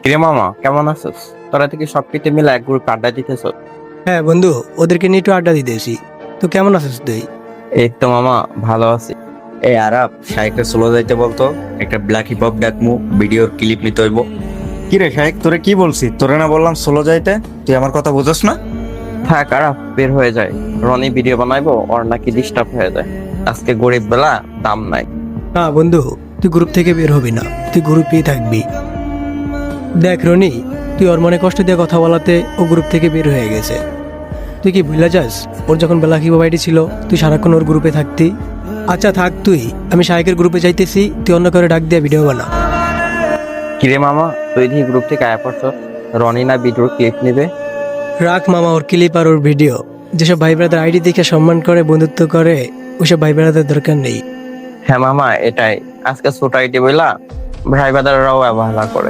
রে মামা, কেমন আছিস? তোরা থেকে সব কেটে মিলে এক গ্রুপ আড্ডা দিতেছ? হ্যাঁ বন্ধু, ওদেরকে নিয়ে একটু আড্ডা দিতেছি। তো কেমন আছিস তুই? এই তো মামা, ভালো আছি। এই আরাপ শাইকটা চলে যাইতে বলতো, একটা ব্ল্যাক হিপ হপ ডাকমু, ভিডিওর ক্লিপ নিতে হইব। কি রে শাইক, তোরে কি বলছি? তোরে না বললাম সোলো যাইতে? তুই আমার কথা বুঝছ না? থাক আর বের হয়ে যায়। রনি ভিডিও বানাইবো, ওর নাকি ডিস্টার্ব হয়ে যায়। আজকে গরিব বেলা, দাম নাই। না বন্ধু, তুই গ্রুপ থেকে বের হবি না, তুই গ্রুপেই থাকবি। দেখ রনি, তুই ওর মনে কষ্ট দিয়ে কথা বলাতে ও গ্রুপ থেকে বের হয়ে গেছে। তুই কি ভুলে যাস ওর যখন বেলাকি বাবাইটি ছিল তুই সারাক্ষণ ওর গ্রুপে থাকতি? আচ্ছা থাক তুই, আমি শাইকের গ্রুপে যাইতেছি, তুই অন্য করে ডাক দিয়ে ভিডিও বানা। কিরে মামা, তুই দিয়ে গ্রুপ থেকে আয়া পড়ছ? রনি না ভিডিওর ক্লিপ নিবে? রাখ মামা ওর ক্লিপ আর ওর ভিডিও। যেসব ভাই ব্রাদার আইডি দেখে সম্মান করে, বন্ধুত্ব করে, ওইসব ভাই ব্রাদার দরকার নেই। হ্যাঁ মামা, এটাই। আজকে ছোট আইটি বইলা ভাই বাদাররাও অবহেলা করে।